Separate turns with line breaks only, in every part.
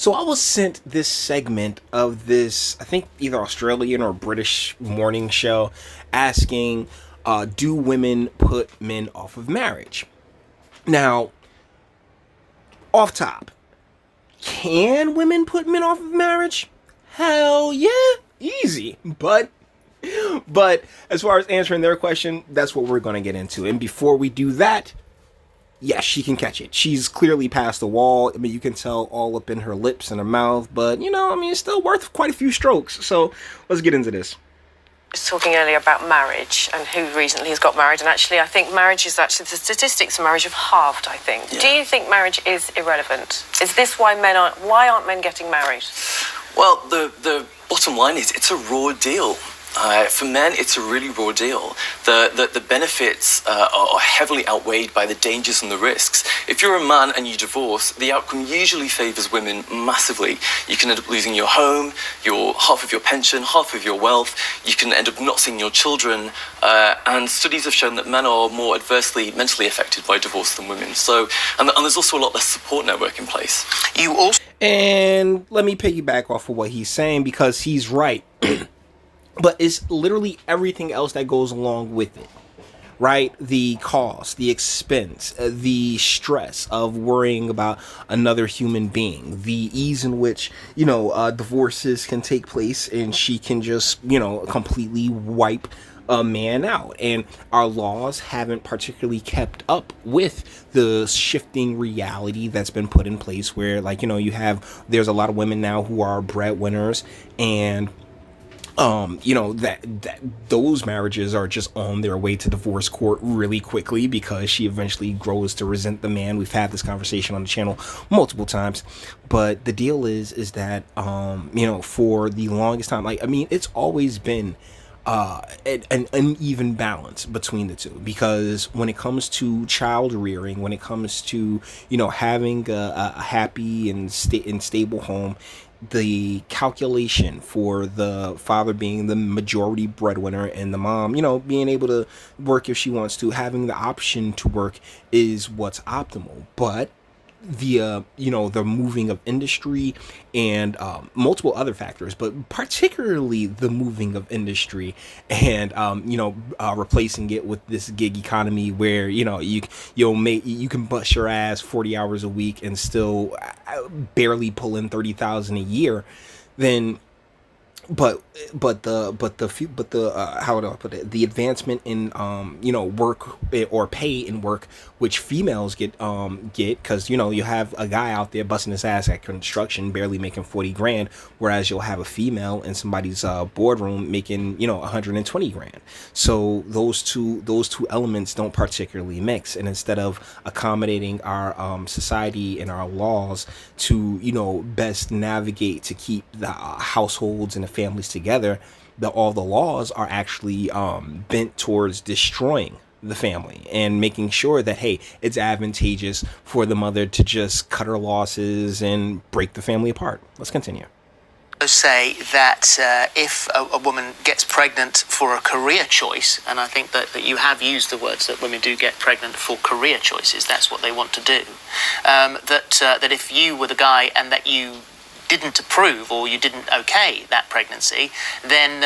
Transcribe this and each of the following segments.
So I was sent this segment of this, I think either Australian or British morning show, asking, "Do women put men off of marriage?" Now, off top, can women put men off of marriage? Hell yeah, easy. But as far as answering their question, that's what we're going to get into. And before we do that, yes, she can catch it. She's clearly past the wall. I mean, you can tell all up in her lips and her mouth, but it's still worth quite a few strokes. So let's get into this.
Was talking earlier about marriage and who recently has got married, and actually I think marriage is actually, the statistics of marriage have halved, I think. Yeah. Do you think marriage is irrelevant? Is this why aren't men getting married?
Well, the bottom line is it's a raw deal. For men, it's a really raw deal. The benefits are heavily outweighed by the dangers and the risks. If you're a man and you divorce, the outcome usually favours women massively. You can end up losing your home, half of your pension, half of your wealth. You can end up not seeing your children. And studies have shown that men are more adversely mentally affected by divorce than women. So, and there's also a lot less support network in place.
And let me piggyback off of what he's saying, because he's right. But it's literally everything else that goes along with it, right? The cost, the expense, the stress of worrying about another human being, the ease in which, divorces can take place, and she can just, completely wipe a man out. And our laws haven't particularly kept up with the shifting reality that's been put in place where, there's a lot of women now who are breadwinners, and that those marriages are just on their way to divorce court really quickly because she eventually grows to resent the man. We've had this conversation on the channel multiple times, but the deal is that, for the longest time, it's always been an uneven balance between the two, because when it comes to child rearing, when it comes to, having a happy and stable home, the calculation for the father being the majority breadwinner and the mom, being able to work if she wants to, having the option to work is what's optimal. But the moving of industry and multiple other factors, but particularly the moving of industry and replacing it with this gig economy where you can bust your ass 40 hours a week and still barely pull in 30,000 a year, then but how do I put it? The advancement in work or pay in work, which females get because you have a guy out there busting his ass at construction barely making 40 grand, whereas you'll have a female in somebody's boardroom making 120 grand. So those two elements don't particularly mix, and instead of accommodating our society and our laws to best navigate to keep the households and the families together, all the laws are actually bent towards destroying the family and making sure that, hey, it's advantageous for the mother to just cut her losses and break the family apart. Let's continue.
Say that if a woman gets pregnant for a career choice, and I think that you have used the words that women do get pregnant for career choices, that's what they want to do, that if you were the guy and that you didn't approve or you didn't okay that pregnancy, then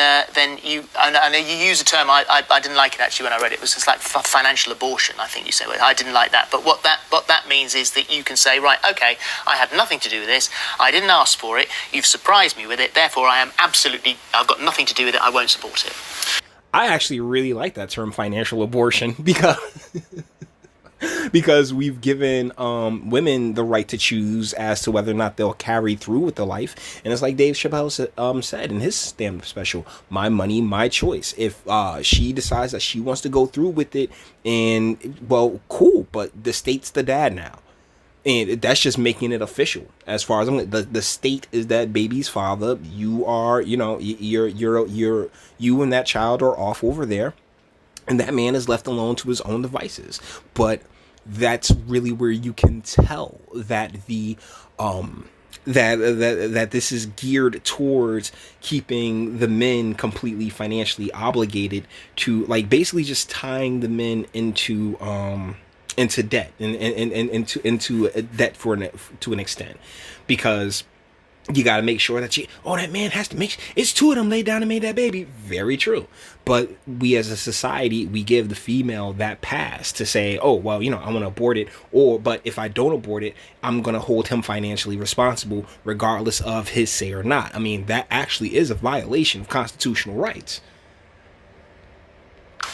you, I know you use a term, I didn't like it actually when I read it. It was just like financial abortion, I think you say. Well, I didn't like that, but what that means is that you can say, right, okay, I had nothing to do with this, I didn't ask for it, you've surprised me with it, therefore I've got nothing to do with it, I won't support it.
I actually really like that term, financial abortion, because we've given women the right to choose as to whether or not they'll carry through with the life. And it's like Dave Chappelle said in his stand-up special, my money, my choice. If she decides that she wants to go through with it, and well, cool, but the state's the dad now. And that's just making it official. As far as the state is that baby's father. You are, you and that child are off over there. And that man is left alone to his own devices. But that's really where you can tell that that this is geared towards keeping the men completely financially obligated to, basically just tying the men into debt and into debt to an extent, because You got to make sure that that man has to it's two of them laid down and made that baby. Very true. But we as a society, we give the female that pass to say, oh, well, I want to abort it. But if I don't abort it, I'm going to hold him financially responsible regardless of his say or not. I mean, that actually is a violation of constitutional rights.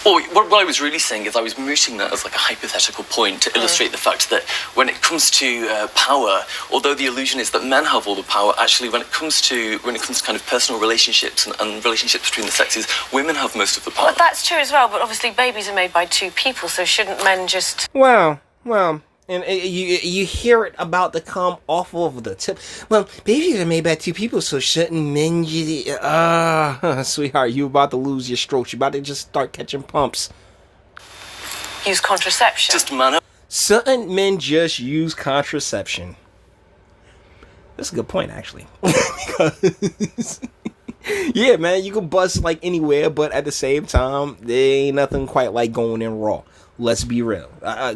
Well, what I was really saying is I was mooting that as like a hypothetical point to illustrate the fact that when it comes to power, although the illusion is that men have all the power, actually when it comes to kind of personal relationships and relationships between the sexes, women have most of the power.
Well, that's true as well, but obviously babies are made by two people, so shouldn't men just...
Well, and you hear it about to come off of the tip. Well, babies are made by two people, so shouldn't men sweetheart, you about to lose your strokes. You about to just start catching pumps.
Use contraception.
Just man up.
Certain men just use contraception. That's a good point, actually. Because... yeah, man, you can bust like anywhere, but at the same time, there ain't nothing quite like going in raw. Let's be real.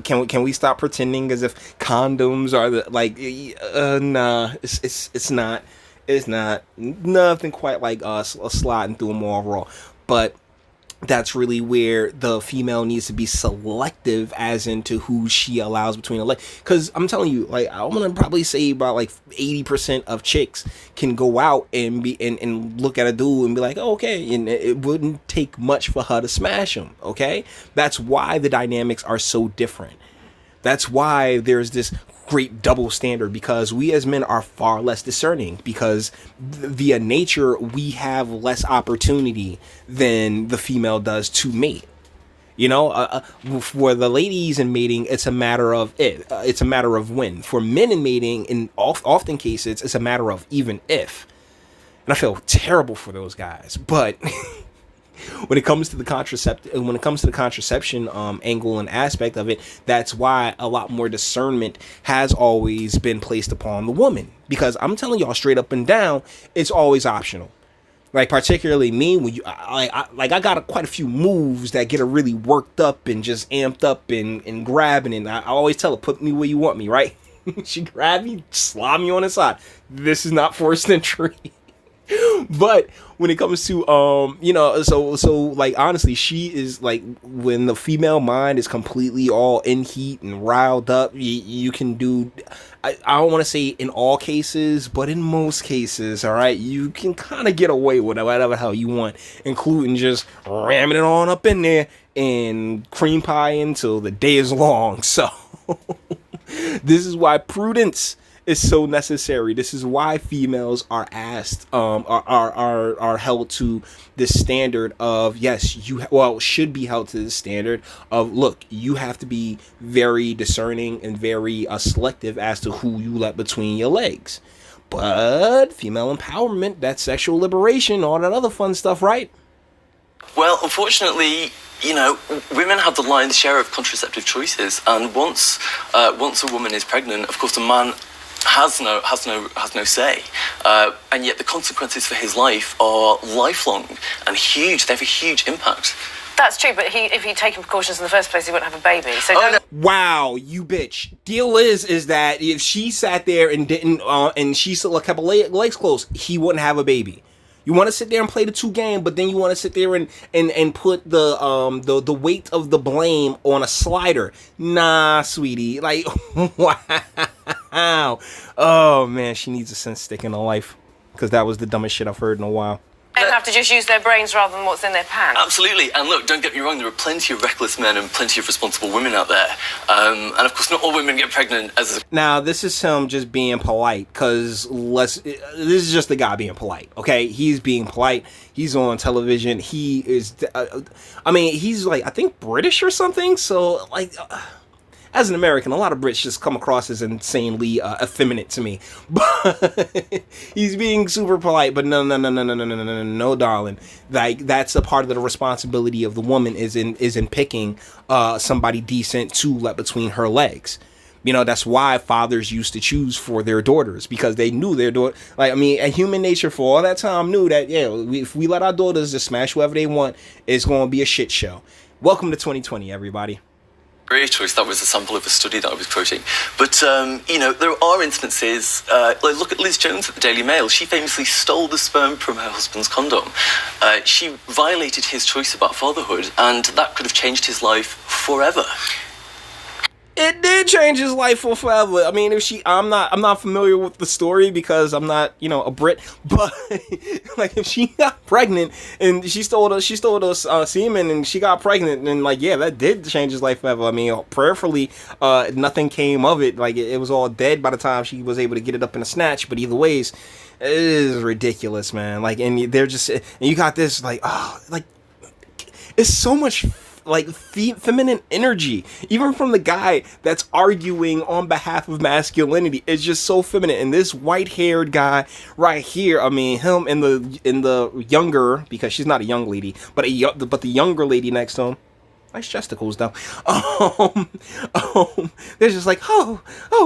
Can we stop pretending as if condoms are the nah? It's not. It's not nothing quite like us sliding through them all raw. But that's really where the female needs to be selective as into who she allows between the legs. Because I'm telling you, like, I'm gonna probably say about like 80% of chicks can go out and be and look at a dude and be like, oh, okay, and it wouldn't take much for her to smash him. Okay, that's why the dynamics are so different. That's why there's this great double standard, because we as men are far less discerning, because via nature we have less opportunity than the female does to mate. For the ladies in mating, it's a matter of it's a matter of when. For men in mating, in often cases, it's a matter of even if. And I feel terrible for those guys, but when it comes to the contraception angle and aspect of it, that's why a lot more discernment has always been placed upon the woman. Because I'm telling y'all straight up and down, it's always optional. Like, particularly me, when I got quite a few moves that get her really worked up and just amped up and grabbing, and I always tell her, put me where you want me, right? She grab me, slob me on the side. This is not forced entry. But when it comes to so like, honestly, she is like, when the female mind is completely all in heat and riled up, you can do, I don't want to say in all cases, but in most cases, all right, you can kind of get away with whatever the hell you want, including just ramming it on up in there and cream pie until the day is long. So this is why prudence is so necessary. This is why females are asked, are held to this standard of, yes, should be held to the standard of, look, you have to be very discerning and very selective as to who you let between your legs. But female empowerment, that sexual liberation, all that other fun stuff, right?
Well, unfortunately, women have the lion's share of contraceptive choices, and once a woman is pregnant, of course, the man has no say, and yet the consequences for his life are lifelong and huge. They have a huge impact.
That's true, but if he'd taken precautions in the first place, he wouldn't have a baby. So
Wow, you bitch. Deal is that if she sat there and didn't, and she still kept her legs closed, he wouldn't have a baby. You want to sit there and play the two game, but then you want to sit there and put the weight of the blame on a slider. Nah, sweetie. Like, wow. Oh, man, she needs a sense stick in her life, because that was the dumbest shit I've heard in a while.
Men have to just use their brains rather than what's in their pants.
Absolutely. And look, don't get me wrong, there are plenty of reckless men and plenty of responsible women out there. And of course, not all women get pregnant as...
Now, this is him just being polite, because this is just the guy being polite, okay? He's being polite. He's on television. He is... he's like, I think British or something. So, like... as an American, a lot of Brits just come across as insanely effeminate to me. But he's being super polite. But no, darling. Like, that's a part of the responsibility of the woman is in picking somebody decent to let between her legs. That's why fathers used to choose for their daughters, because they knew their daughter. And human nature for all that time knew that, if we let our daughters just smash whoever they want, it's going to be a shit show. Welcome to 2020, everybody.
career choice. That was a sample of a study that I was quoting. But, you know, there are instances, like look at Liz Jones at the Daily Mail. She famously stole the sperm from her husband's condom. She violated his choice about fatherhood, and that could have changed his life forever.
It did change his life for forever. I mean, I'm not familiar with the story because I'm not, a Brit. But like, if she got pregnant and she stole us semen and she got pregnant, and like, yeah, that did change his life forever. I mean, prayerfully, nothing came of it. Like, it was all dead by the time she was able to get it up in a snatch. But either ways, it is ridiculous, man. Like, and they're just, and you got this, like, oh, like, it's so much like feminine energy, even from the guy that's arguing on behalf of masculinity. It's just so feminine. And this white-haired guy right here, I mean, him and the younger, because she's not a young lady, but the younger lady next to him. Nice chesticles, though. They're just like, oh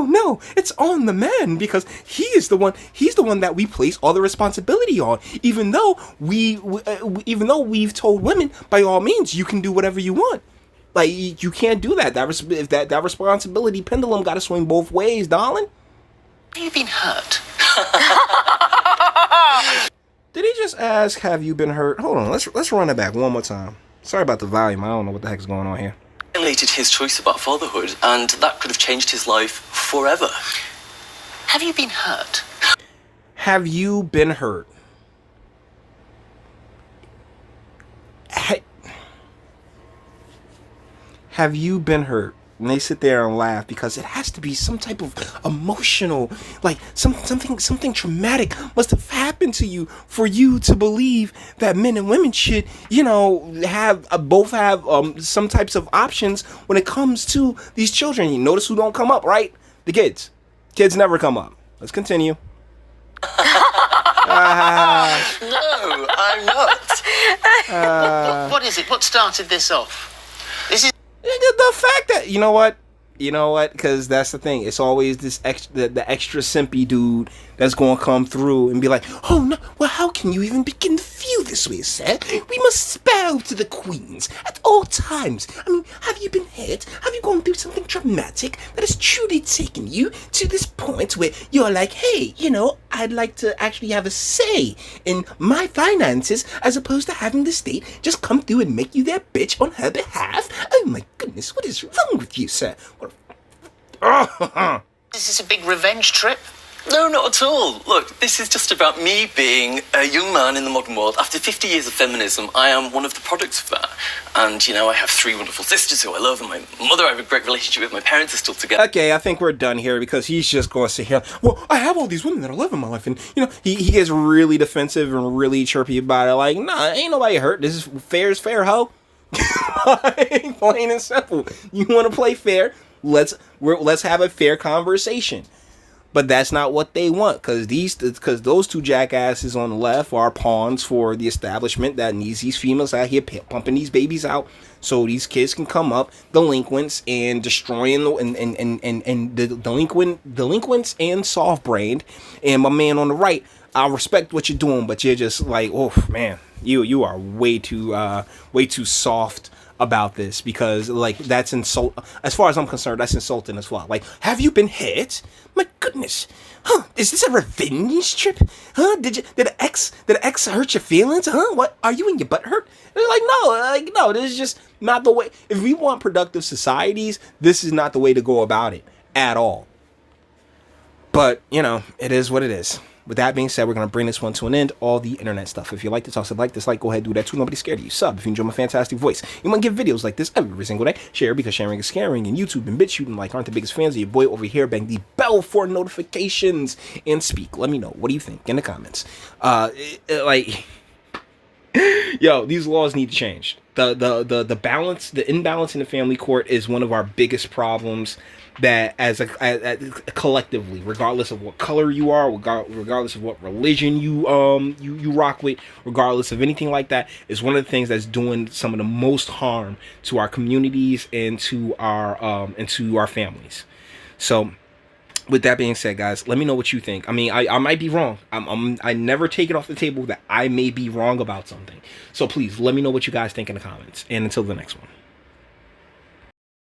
no, it's on the man, because he's the one that we place all the responsibility on. Even though we've told women, by all means, you can do whatever you want. Like, you can't do that. That responsibility pendulum got to swing both ways, darling.
Have you been hurt?
Did he just ask, have you been hurt? Hold on, let's run it back one more time. Sorry about the volume. I don't know what the heck is going on here.
Violated his choice about fatherhood, and that could have changed his life forever.
Have you been hurt?
Have you been hurt? Have you been hurt? And they sit there and laugh because it has to be some type of emotional, like something traumatic must have happened to you for you to believe that men and women should, have both have some types of options when it comes to these children. You notice who don't come up, right? The kids. Kids never come up. Let's continue.
No, I'm not.
What is it? What started this off? This is
the fact that you know what, because that's the thing. It's always this the extra simpy dude that's gonna come through and be like, oh no, well, how can you even begin to feel this way, sir? We must bow to the queens at all times. I mean, have you been hurt? Have you gone through something traumatic that has truly taken you to this point where you're like, hey, I'd like to actually have a say in my finances as opposed to having the state just come through and make you their bitch on her behalf? Oh my goodness, what is wrong with you, sir?
Is this a big revenge trip?
No, not at all. Look, this is just about me being a young man in the modern world. After 50 years of feminism, I am one of the products of that. And, I have 3 wonderful sisters who I love, and my mother I have a great relationship with. My parents are still together.
Okay, I think we're done here because he's just going to sit here. Well, I have all these women that I love in my life. And, he gets really defensive and really chirpy about it. Like, nah, ain't nobody hurt. This is fair as fair, ho. Plain and simple. You want to play fair? Let's have a fair conversation. But that's not what they want, because those two jackasses on the left are pawns for the establishment that needs these females out here pumping these babies out so these kids can come up delinquents and destroying the delinquents and soft-brained. And my man on the right, I respect what you're doing, but you're just like, oh man, you are way too soft about this, because like that's insult. As far as I'm concerned, that's insulting as well. Like, have you been hit? My goodness, is this a revenge trip? Did the ex hurt your feelings? What, are you in your butt hurt? They're like, no, this is just not the way. If we want productive societies, this is not the way to go about it at all. But it is what it is. With that being said, we're going to bring this one to an end. All the internet stuff. If you like this, also like, dislike, go ahead, do that too. Nobody's scared of you. Sub if you enjoy my fantastic voice. You want to get videos like this every single day. Share, because sharing is caring. And YouTube and BitChute and aren't the biggest fans of your boy over here. Bang the bell for notifications and speak. Let me know. What do you think in the comments? Yo, these laws need to change. The balance, the imbalance in the family court is one of our biggest problems. That as collectively, regardless of what color you are, regardless of what religion you rock with, regardless of anything like that, is one of the things that's doing some of the most harm to our communities and to our families. So, with that being said, guys, let me know what you think. I mean, I might be wrong. I never take it off the table that I may be wrong about something. So please let me know what you guys think in the comments. And until the next one.